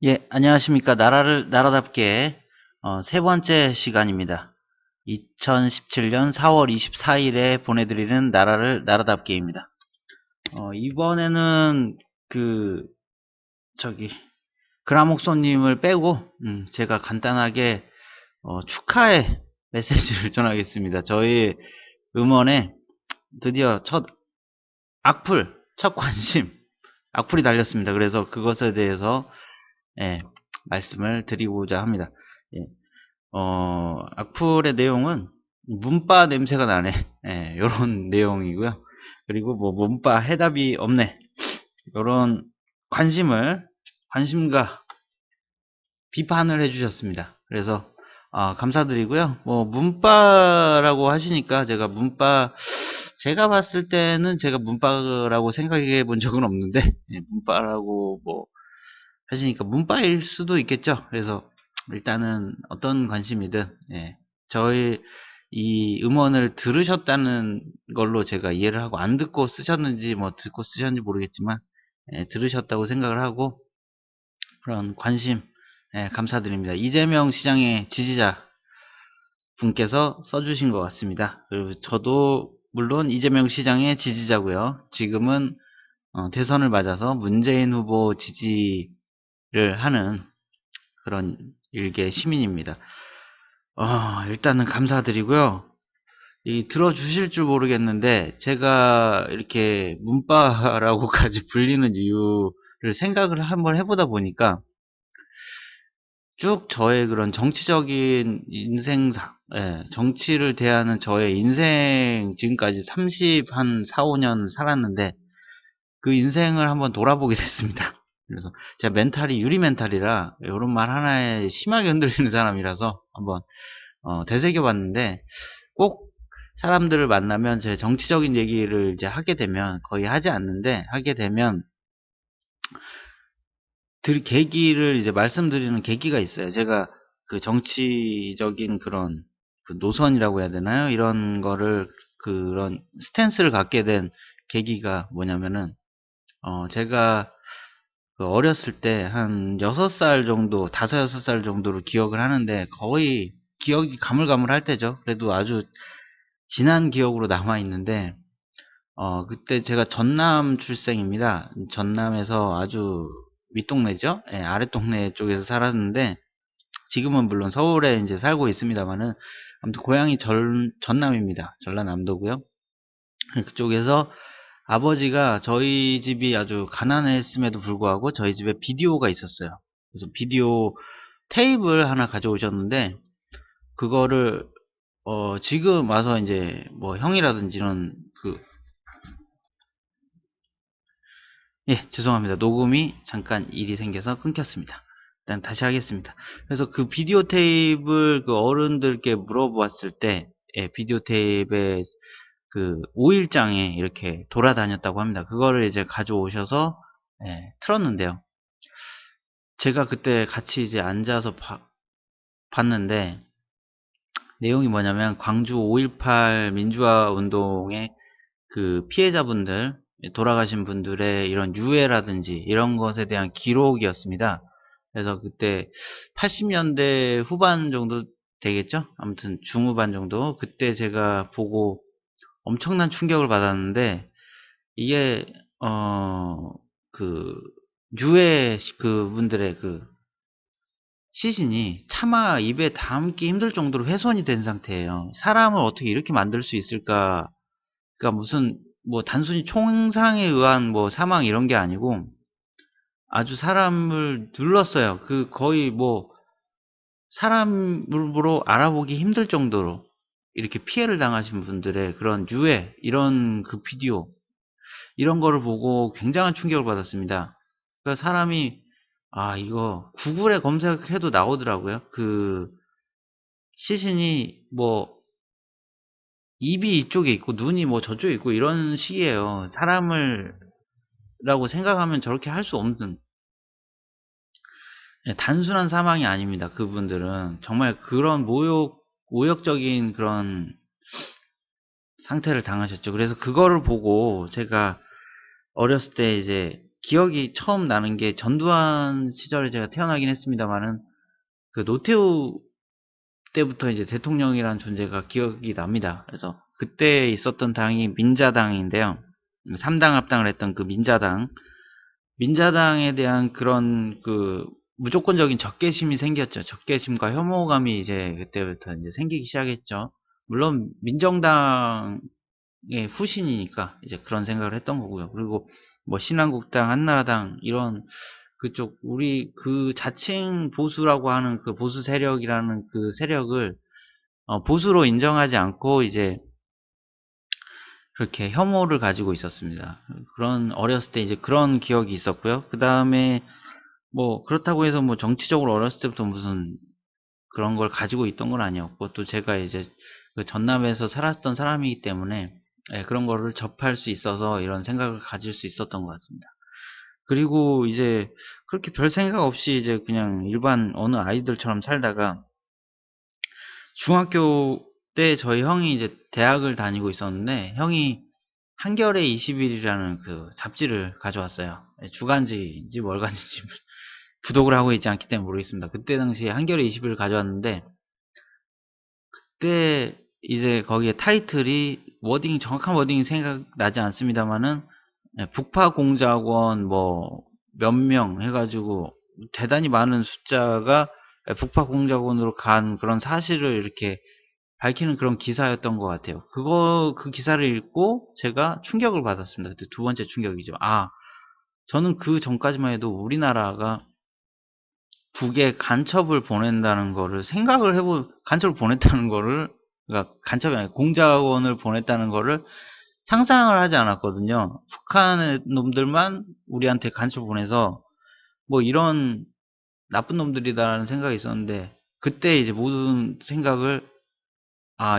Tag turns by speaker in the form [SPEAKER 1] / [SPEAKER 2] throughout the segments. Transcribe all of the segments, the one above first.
[SPEAKER 1] 예, 안녕하십니까. 나라답게, 세 번째 시간입니다. 2017년 4월 24일에 보내드리는 나라답게입니다. 이번에는 그, 저기, 그라목소님을 빼고, 제가 간단하게, 축하의 메시지를 전하겠습니다. 저희 음원에 드디어 첫 관심, 악플이 달렸습니다. 그래서 그것에 대해서, 예, 말씀을 드리고자 합니다. 예. 악플의 내용은 문파 냄새가 나네. 예, 요런 내용이고요. 그리고 뭐 문파 해답이 없네. 요런 관심과 비판을 해주셨습니다. 그래서 감사드리고요. 뭐 문파라고 하시니까 제가 봤을 때는 제가 문파라고 생각해 본 적은 없는데 예, 문파라고 뭐 하시니까 문파일 수도 있겠죠. 그래서 일단은 어떤 관심이든 예, 저희 이 음원을 들으셨다는 걸로 제가 이해를 하고 안 듣고 쓰셨는지 뭐 듣고 쓰셨는지 모르겠지만 예, 들으셨다고 생각을 하고 그런 관심 예, 감사드립니다. 이재명 시장의 지지자 분께서 써주신 것 같습니다. 그리고 저도 물론 이재명 시장의 지지자고요. 지금은 대선을 맞아서 문재인 후보 지지를 하는 그런 일개 시민입니다. 일단은 감사드리고요. 들어주실 줄 모르겠는데, 제가 이렇게 문파라고까지 불리는 이유를 생각을 한번 해보다 보니까, 쭉 저의 그런 정치적인 인생상, 예, 정치를 대하는 저의 인생, 지금까지 30, 4, 5년 살았는데, 그 인생을 한번 돌아보게 됐습니다. 그래서 제가 멘탈이 유리 멘탈이라, 이런 말 하나에 심하게 흔들리는 사람이라서 한번 되새겨 봤는데 꼭 사람들을 만나면 제 정치적인 얘기를 이제 하게 되면 거의 하지 않는데 하게 되면 계기를 이제 말씀드리는 계기가 있어요. 제가 그 정치적인 그런 그 노선이라고 해야 되나요? 이런 거를 그런 스탠스를 갖게 된 계기가 뭐냐면은 제가 그 어렸을 때 한 6살 정도, 5, 6살 정도로 기억을 하는데 거의 기억이 가물가물할 때죠. 그래도 아주 진한 기억으로 남아 있는데 그때 제가 전남 출생입니다. 전남에서 아주 윗동네죠. 예, 아랫동네 쪽에서 살았는데 지금은 물론 서울에 이제 살고 있습니다만은 아무튼 고향이 전남입니다. 전라남도고요. 그쪽에서 아버지가 저희 집이 아주 가난했음에도 불구하고 저희 집에 비디오가 있었어요. 그래서 비디오 테이프를 하나 가져오셨는데 그거를 지금 와서 이제 뭐 형이라든지 이런 그 예, 죄송합니다. 녹음이 잠깐 일이 생겨서 끊겼습니다. 일단 다시 하겠습니다. 그래서 그 비디오 테이프를 그 어른들께 물어보았을 때, 예, 비디오 테이프에 그 5일장에 이렇게 돌아다녔다고 합니다. 그거를 이제 가져오셔서, 예, 틀었는데요. 제가 그때 같이 이제 앉아서 봤는데, 내용이 뭐냐면, 광주 5.18 민주화 운동의 그 피해자분들, 돌아가신 분들의 이런 유해라든지 이런 것에 대한 기록이었습니다. 그래서 그때 80년대 후반 정도 되겠죠? 아무튼 중후반 정도. 그때 제가 보고 엄청난 충격을 받았는데, 이게, 그, 유해 그분들의 그 시신이 차마 입에 담기 힘들 정도로 훼손이 된 상태예요. 사람을 어떻게 이렇게 만들 수 있을까? 그러니까 무슨 뭐 단순히 총상에 의한 뭐 사망 이런 게 아니고 아주 사람을 눌렀어요. 그 거의 뭐 사람으로 알아보기 힘들 정도로 이렇게 피해를 당하신 분들의 그런 유해 이런 그 비디오 이런 거를 보고 굉장한 충격을 받았습니다. 그러니까 사람이 이거 구글에 검색해도 나오더라고요. 그 시신이 뭐 입이 이쪽에 있고 눈이 뭐 저쪽에 있고 이런 식이에요. 사람을 라고 생각하면 저렇게 할 수 없는 예, 단순한 사망이 아닙니다. 그분들은 정말 그런 모욕적인 그런 상태를 당하셨죠. 그래서 그거를 보고 제가 어렸을 때 이제 기억이 처음 나는 게 전두환 시절에 제가 태어나긴 했습니다만은 그 노태우 때부터 이제 대통령이라는 존재가 기억이 납니다. 그래서 그때 있었던 당이 민자당인데요. 3당 합당을 했던 그 민자당에 대한 그런 그 무조건적인 적개심이 생겼죠. 적개심과 혐오감이 이제 그때부터 이제 생기기 시작했죠. 물론 민정당의 후신이니까 이제 그런 생각을 했던 거고요. 그리고 뭐 신한국당, 한나라당 이런 그쪽 우리 그 자칭 보수라고 하는 그 보수 세력이라는 그 세력을 보수로 인정하지 않고 이제 그렇게 혐오를 가지고 있었습니다. 그런 어렸을 때 이제 그런 기억이 있었고요. 그 다음에 뭐 그렇다고 해서 뭐 정치적으로 어렸을 때부터 무슨 그런 걸 가지고 있던 건 아니었고 또 제가 이제 그 전남에서 살았던 사람이기 때문에 그런 거를 접할 수 있어서 이런 생각을 가질 수 있었던 것 같습니다. 그리고 이제 그렇게 별 생각 없이 이제 그냥 일반 어느 아이들처럼 살다가 중학교 때 저희 형이 이제 대학을 다니고 있었는데 형이 한겨레 20일이라는 그 잡지를 가져왔어요. 주간지인지 월간지인지 구독을 하고 있지 않기 때문에 모르겠습니다. 그때 당시에 한겨레 20일을 가져왔는데 그때 이제 거기에 타이틀이 워딩 정확한 워딩이 생각나지 않습니다만은 북파공작원 뭐 몇 명 해가지고 대단히 많은 숫자가 북파공작원으로 간 그런 사실을 이렇게 밝히는 그런 기사였던 것 같아요. 그 기사를 읽고 제가 충격을 받았습니다. 그때 두 번째 충격이죠. 저는 그 전까지만 해도 우리나라가 북에 간첩을 보낸다는 거를 간첩을 보냈다는 거를, 그러니까 간첩이 아니라 공작원을 보냈다는 거를 상상을 하지 않았거든요. 북한의 놈들만 우리한테 간첩 보내서 뭐 이런 나쁜 놈들이다라는 생각이 있었는데 그때 이제 모든 생각을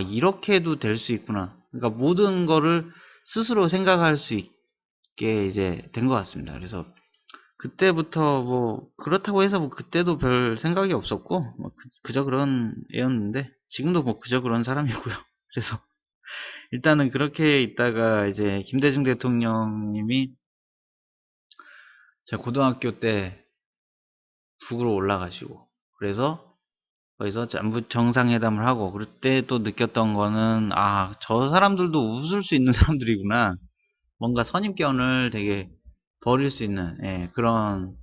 [SPEAKER 1] 이렇게도 될 수 있구나. 그러니까 모든 거를 스스로 생각할 수 있게 이제 된 것 같습니다. 그래서 그때부터 뭐 그렇다고 해서 뭐 그때도 별 생각이 없었고 뭐 그저 그런 애였는데 지금도 뭐 그저 그런 사람이고요. 그래서 일단은 그렇게 있다가 이제 김대중 대통령님이 제가 고등학교 때 북으로 올라가시고 그래서 거기서 남북 정상회담을 하고 그때 또 느꼈던 거는 저 사람들도 웃을 수 있는 사람들이구나. 뭔가 선입견을 되게 버릴 수 있는 그런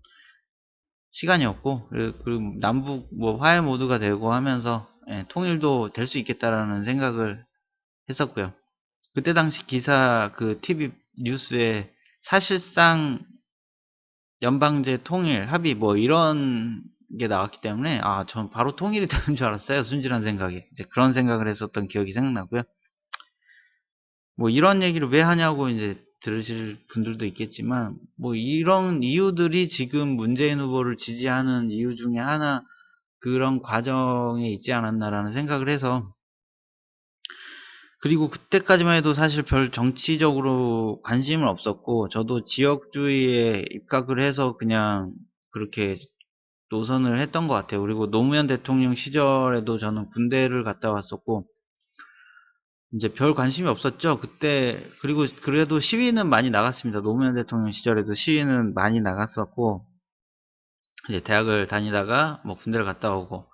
[SPEAKER 1] 시간이었고 그리고 남북 뭐 화해 모드가 되고 하면서 통일도 될 수 있겠다라는 생각을 했었고요. 그때 당시 기사 그 TV 뉴스에 사실상 연방제 통일 합의 뭐 이런 게 나왔기 때문에 전 바로 통일이 되는 줄 알았어요. 순진한 생각에 이제 그런 생각을 했었던 기억이 생각나고요. 뭐 이런 얘기를 왜 하냐고 이제 들으실 분들도 있겠지만 뭐 이런 이유들이 지금 문재인 후보를 지지하는 이유 중에 하나 그런 과정에 있지 않았나라는 생각을 해서 그리고 그때까지만 해도 사실 별 정치적으로 관심은 없었고 저도 지역주의에 입각을 해서 그냥 그렇게 노선을 했던 것 같아요. 그리고 노무현 대통령 시절에도 저는 군대를 갔다 왔었고 이제 별 관심이 없었죠. 그때 그리고 그래도 시위는 많이 나갔습니다. 노무현 대통령 시절에도 시위는 많이 나갔었고 이제 대학을 다니다가 뭐 군대를 갔다 오고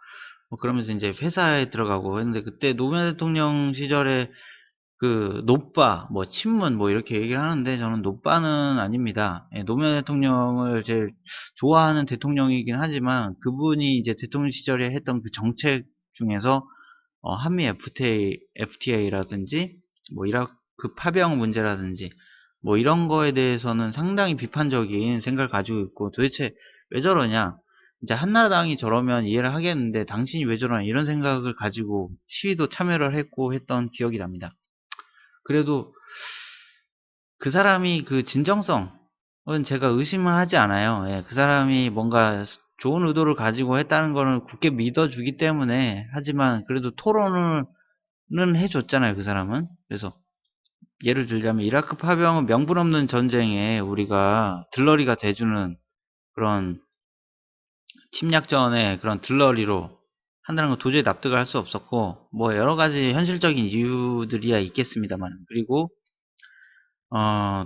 [SPEAKER 1] 뭐 그러면서 이제 회사에 들어가고 했는데 그때 노무현 대통령 시절에 그 노빠 뭐 친문 뭐 이렇게 얘기를 하는데 저는 노빠는 아닙니다. 노무현 대통령을 제일 좋아하는 대통령이긴 하지만 그분이 이제 대통령 시절에 했던 그 정책 중에서 한미 FTA라든지 뭐 이라크 파병 문제라든지 뭐 이런 거에 대해서는 상당히 비판적인 생각을 가지고 있고 도대체 왜 저러냐 이제 한나라당이 저러면 이해를 하겠는데 당신이 왜 저러냐 이런 생각을 가지고 시위도 참여를 했고 했던 기억이 납니다. 그래도 그 사람이 그 진정성은 제가 의심을 하지 않아요. 그 사람이 뭔가 좋은 의도를 가지고 했다는 거는 굳게 믿어주기 때문에 하지만 그래도 토론은 해줬잖아요. 그 사람은. 그래서 예를 들자면 이라크 파병은 명분 없는 전쟁에 우리가 들러리가 돼주는 그런 침략전의 그런 들러리로 한다는 건 도저히 납득을 할 수 없었고 뭐 여러 가지 현실적인 이유들이야 있겠습니다만 그리고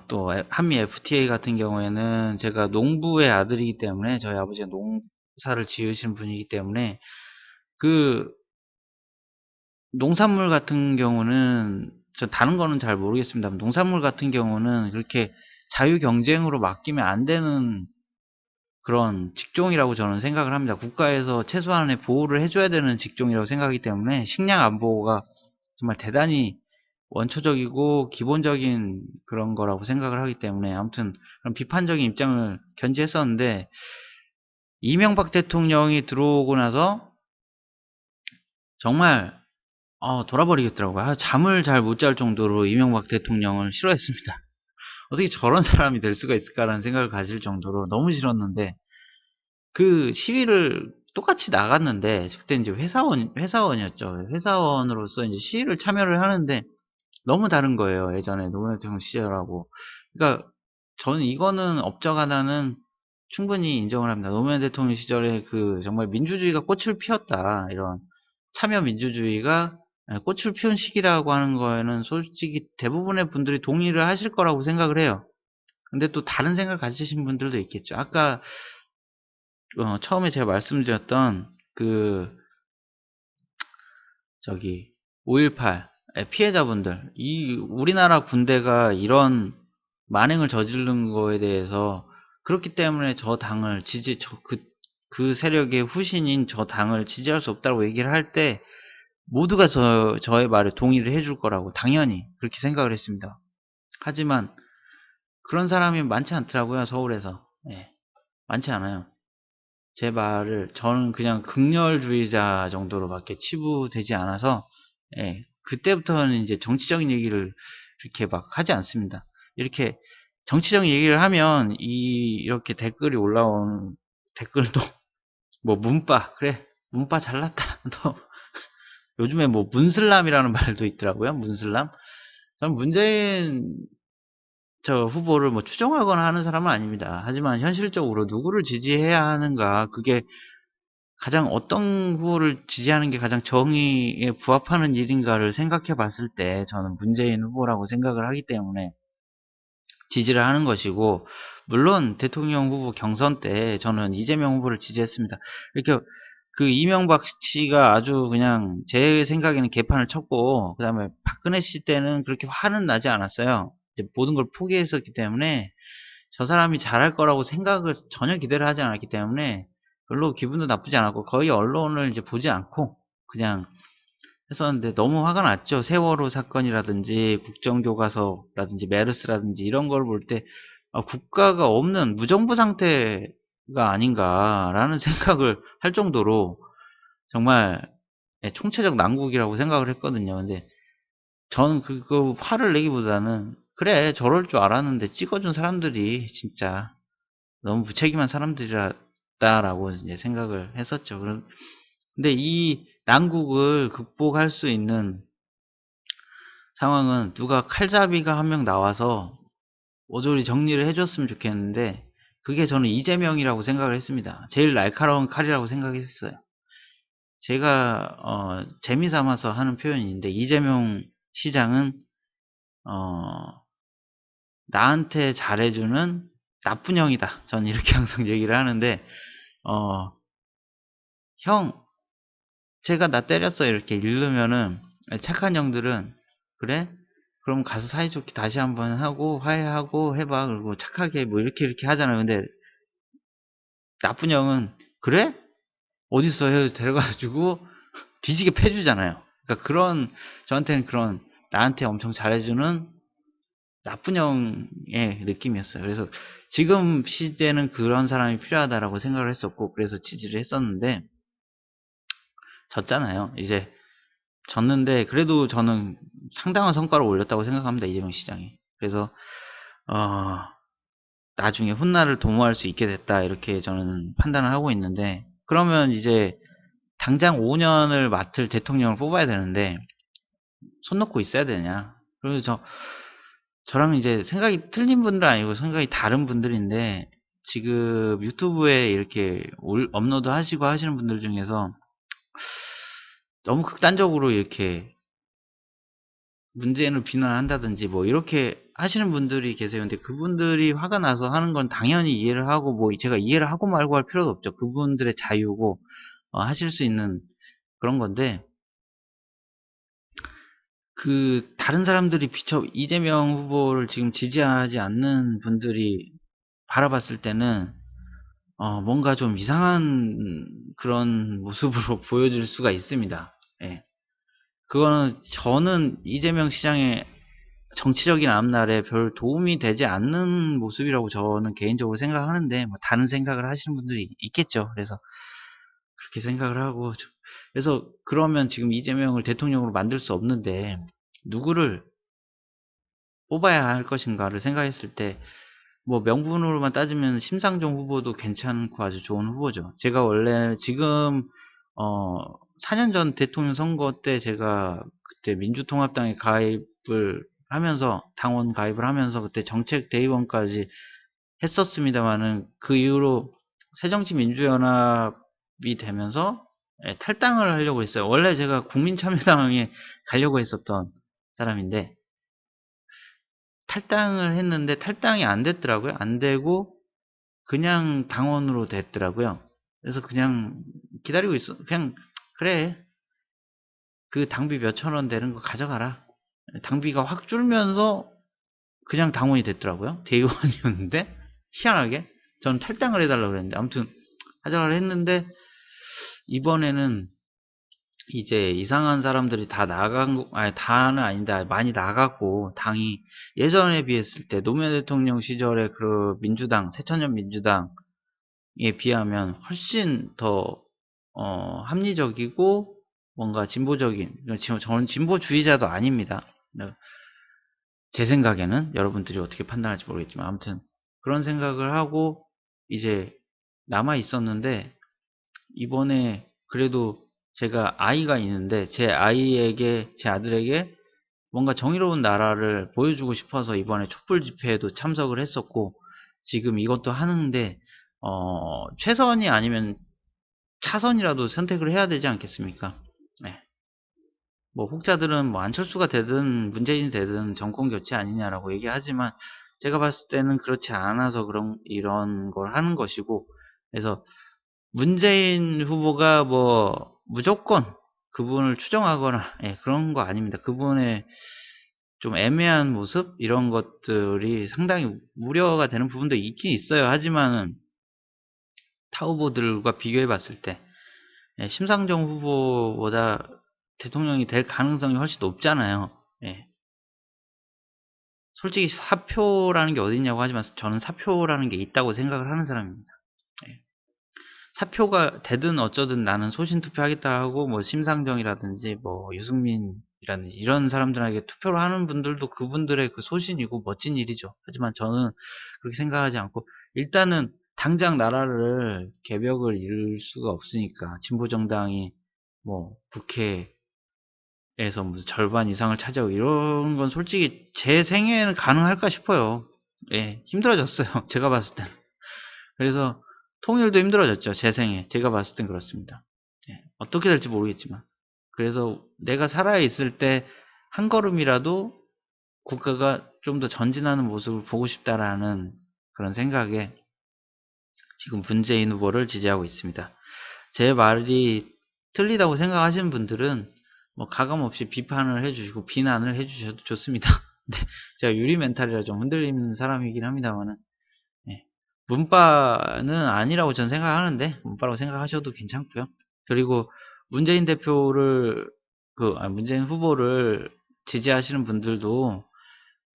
[SPEAKER 1] 또 한미 FTA 같은 경우에는 제가 농부의 아들이기 때문에 저희 아버지가 농사를 지으신 분이기 때문에 그 농산물 같은 경우는 저 다른 거는 잘 모르겠습니다만 농산물 같은 경우는 그렇게 자유 경쟁으로 맡기면 안 되는 그런 직종이라고 저는 생각을 합니다. 국가에서 최소한의 보호를 해줘야 되는 직종이라고 생각하기 때문에 식량 안보가 정말 대단히 원초적이고 기본적인 그런 거라고 생각을 하기 때문에 아무튼 그런 비판적인 입장을 견지했었는데 이명박 대통령이 들어오고 나서 정말 돌아버리겠더라고요. 잠을 잘 못 잘 정도로 이명박 대통령을 싫어했습니다. 어떻게 저런 사람이 될 수가 있을까라는 생각을 가질 정도로 너무 싫었는데 그 시위를 똑같이 나갔는데 그때 이제 회사원이었죠. 회사원으로서 이제 시위를 참여를 하는데 너무 다른 거예요. 예전에 노무현 대통령 시절하고. 그러니까 저는 이거는 업적 하나는 충분히 인정을 합니다. 노무현 대통령 시절에 그 정말 민주주의가 꽃을 피웠다. 이런 참여 민주주의가 꽃을 피운 시기라고 하는 거에는 솔직히 대부분의 분들이 동의를 하실 거라고 생각을 해요. 근데 또 다른 생각을 가지신 분들도 있겠죠. 아까 처음에 제가 말씀드렸던 그 저기 5.18 피해자분들, 이 우리나라 군대가 이런 만행을 저지른 거에 대해서 그렇기 때문에 저 당을 그 세력의 후신인 저 당을 지지할 수 없다고 얘기를 할 때 모두가 저의 말에 동의를 해줄 거라고 당연히 그렇게 생각을 했습니다. 하지만 그런 사람이 많지 않더라고요. 서울에서. 예, 많지 않아요. 제 말을 저는 그냥 극렬주의자 정도로밖에 치부되지 않아서 예, 그때부터는 이제 정치적인 얘기를 이렇게 막 하지 않습니다. 이렇게 정치적인 얘기를 하면 이렇게 댓글이 올라온 댓글도 뭐 문빠 그래 문빠 잘났다 너 요즘에 뭐 문슬람이라는 말도 있더라고요. 문슬람. 전 문재인 저 후보를 뭐 추종하거나 하는 사람은 아닙니다. 하지만 현실적으로 누구를 지지해야 하는가 그게 가장 어떤 후보를 지지하는 게 가장 정의에 부합하는 일인가를 생각해 봤을 때 저는 문재인 후보라고 생각을 하기 때문에 지지를 하는 것이고 물론 대통령 후보 경선 때 저는 이재명 후보를 지지했습니다. 이렇게 그 이명박 씨가 아주 그냥 제 생각에는 개판을 쳤고 그다음에 박근혜 씨 때는 그렇게 화는 나지 않았어요. 이제 모든 걸 포기했었기 때문에 저 사람이 잘할 거라고 생각을 전혀 기대를 하지 않았기 때문에 별로 기분도 나쁘지 않았고 거의 언론을 이제 보지 않고 그냥 했었는데 너무 화가 났죠. 세월호 사건이라든지 국정교과서라든지 메르스라든지 이런 걸 볼 때 국가가 없는 무정부 상태가 아닌가라는 생각을 할 정도로 정말 총체적 난국이라고 생각을 했거든요. 근데 저는 그 화를 내기보다는 그래 저럴 줄 알았는데 찍어준 사람들이 진짜 너무 무책임한 사람들이다라고 이제 생각을 했었죠. 근데 이 난국을 극복할 수 있는 상황은 누가 칼잡이가 한 명 나와서 모조리 정리를 해줬으면 좋겠는데 그게 저는 이재명이라고 생각을 했습니다. 제일 날카로운 칼이라고 생각했어요. 제가 재미삼아서 하는 표현인데 이재명 시장은 나한테 잘해주는 나쁜 형이다. 저는 이렇게 항상 얘기를 하는데 형 제가 나 때렸어 이렇게 이르면은 착한 형들은 그래? 그럼 가서 사이좋게 다시 한번 하고 화해하고 해봐 그리고 착하게 뭐 이렇게 하잖아요. 근데 나쁜 형은 그래? 어딨어 해서 데려가지고 뒤지게 패주잖아요. 그러니까 그런 저한테는 그런 나한테 엄청 잘해주는 나쁜 형의 느낌이었어요. 그래서 지금 시대는 그런 사람이 필요하다라고 생각을 했었고 그래서 지지를 했었는데 졌잖아요. 이제 졌는데 그래도 저는 상당한 성과를 올렸다고 생각합니다. 이재명 시장이. 그래서 어, 나중에 훗날을 도모할 수 있게 됐다 이렇게 저는 판단을 하고 있는데 그러면 이제 당장 5년을 맡을 대통령을 뽑아야 되는데 손 놓고 있어야 되냐. 그래서 저랑 이제 생각이 틀린 분들 아니고 생각이 다른 분들인데 지금 유튜브에 이렇게 업로드 하시고 하시는 분들 중에서 너무 극단적으로 이렇게 문재인을 비난한다든지 뭐 이렇게 하시는 분들이 계세요. 근데 그분들이 화가 나서 하는 건 당연히 이해를 하고, 뭐 제가 이해를 하고 말고 할 필요도 없죠. 그분들의 자유고 하실 수 있는 그런 건데, 그 다른 사람들이 이재명 후보를 지금 지지하지 않는 분들이 바라봤을 때는 뭔가 좀 이상한 그런 모습으로 보여질 수가 있습니다. 예. 그거는 저는 이재명 시장의 정치적인 앞날에 별 도움이 되지 않는 모습이라고 저는 개인적으로 생각하는데, 뭐 다른 생각을 하시는 분들이 있겠죠. 그래서 그렇게 생각을 하고, 그래서 그러면 지금 이재명을 대통령으로 만들 수 없는데 누구를 뽑아야 할 것인가를 생각했을 때, 뭐 명분으로만 따지면 심상정 후보도 괜찮고 아주 좋은 후보죠. 제가 원래 지금 어 4년 전 대통령 선거 때 제가 그때 민주통합당에 가입을 하면서, 당원 가입을 하면서 그때 정책 대의원까지 했었습니다만은, 그 이후로 새정치민주연합이 되면서 탈당을 하려고 했어요. 원래 제가 국민참여당에 가려고 했었던 사람인데 탈당을 했는데 탈당이 안 됐더라고요. 안 되고 그냥 당원으로 됐더라고요. 그래서 그냥 기다리고 있어. 그냥 그래, 그 당비 몇천 원 되는 거 가져가라. 당비가 확 줄면서 그냥 당원이 됐더라고요. 대의원이었는데 희한하게 저는 탈당을 해달라고 그랬는데, 아무튼 하자고 했는데 이번에는 이제 이상한 사람들이 다 나간 거, 아니 다는 아닌데 많이 나갔고, 당이 예전에 비했을 때 노무현 대통령 시절에 그 민주당, 새천년 민주당에 비하면 훨씬 더 합리적이고 뭔가 진보적인, 지금 저는 진보주의자도 아닙니다. 네, 제 생각에는 여러분들이 어떻게 판단할지 모르겠지만 아무튼 그런 생각을 하고 이제 남아 있었는데, 이번에 그래도 제가 아이가 있는데 제 아들에게 뭔가 정의로운 나라를 보여주고 싶어서 이번에 촛불 집회에도 참석을 했었고, 지금 이것도 하는데 최선이 아니면 차선이라도 선택을 해야 되지 않겠습니까? 네. 뭐 혹자들은 뭐 안철수가 되든 문재인이 되든 정권 교체 아니냐라고 얘기하지만, 제가 봤을 때는 그렇지 않아서 그런 이런 걸 하는 것이고, 그래서 문재인 후보가 뭐 무조건 그분을 추정하거나 그런 거 아닙니다. 그분의 좀 애매한 모습 이런 것들이 상당히 우려가 되는 부분도 있긴 있어요. 하지만은 타 후보들과 비교해 봤을 때 심상정 후보보다 대통령이 될 가능성이 훨씬 높잖아요. 예. 솔직히 사표라는 게 어딨냐고 하지만 저는 사표라는 게 있다고 생각을 하는 사람입니다. 예. 사표가 되든 어쩌든 나는 소신 투표하겠다 하고, 뭐 심상정이라든지 뭐 유승민이라든지 이런 사람들에게 투표를 하는 분들도 그분들의 그 소신이고 멋진 일이죠. 하지만 저는 그렇게 생각하지 않고, 일단은 당장 나라를 개벽을 이룰 수가 없으니까 진보 정당이 뭐 국회에서 무슨 절반 이상을 차지하고 이런 건 솔직히 제 생애에는 가능할까 싶어요. 예, 힘들어졌어요. 제가 봤을 때. 그래서 통일도 힘들어졌죠. 제 생에. 제가 봤을 땐 그렇습니다. 예, 어떻게 될지 모르겠지만. 그래서 내가 살아있을 때 한 걸음이라도 국가가 좀 더 전진하는 모습을 보고 싶다라는 그런 생각에 지금 문재인 후보를 지지하고 있습니다. 제 말이 틀리다고 생각하시는 분들은 뭐 가감 없이 비판을 해주시고 비난을 해주셔도 좋습니다. 네, 제가 유리 멘탈이라 좀 흔들리는 사람이긴 합니다만은, 예, 문바는 아니라고 저는 생각하는데 문바라고 생각하셔도 괜찮고요. 그리고 문재인 대표를 문재인 후보를 지지하시는 분들도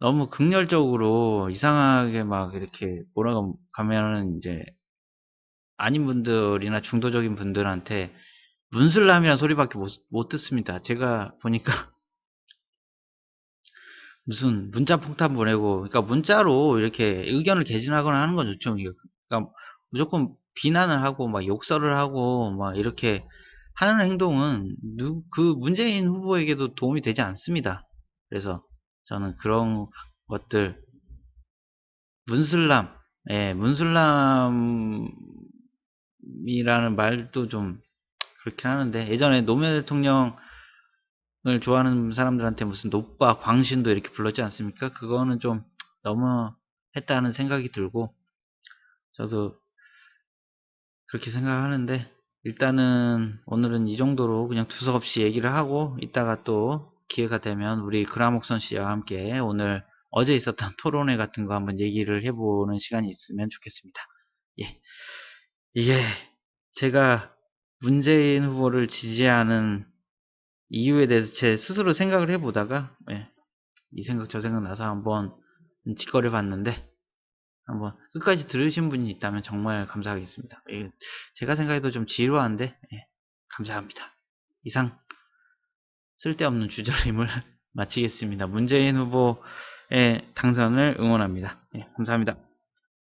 [SPEAKER 1] 너무 극렬적으로 이상하게 막 이렇게 몰아가면은 이제 아닌 분들이나 중도적인 분들한테 문슬람이라는 소리밖에 못 듣습니다. 제가 보니까 무슨 문자 폭탄 보내고, 그러니까 문자로 이렇게 의견을 개진하거나 하는 건 좋죠. 그러니까 무조건 비난을 하고 막 욕설을 하고 막 이렇게 하는 행동은 그 문재인 후보에게도 도움이 되지 않습니다. 그래서 저는 그런 것들, 문슬람, 문슬람이라는 말도 좀 그렇긴 하는데, 예전에 노무현 대통령 을 좋아하는 사람들한테 무슨 노빠 광신도 이렇게 불렀지 않습니까? 그거는 좀 너무했다는 생각이 들고, 저도 그렇게 생각하는데, 일단은 오늘은 이 정도로 그냥 두서없이 얘기를 하고, 이따가 또 기회가 되면 우리 그라목선 씨와 함께 오늘 어제 있었던 토론회 같은 거 한번 얘기를 해보는 시간이 있으면 좋겠습니다. 예. 이게 제가 문재인 후보를 지지하는 이유에 대해서 제 스스로 생각을 해보다가, 이 생각 저 생각 나서 한번 짓거려 봤는데, 한번 끝까지 들으신 분이 있다면 정말 감사하겠습니다. 제가 생각해도 좀 지루한데, 감사합니다. 이상 쓸데없는 주저림을 마치겠습니다. 문재인 후보의 당선을 응원합니다. 감사합니다.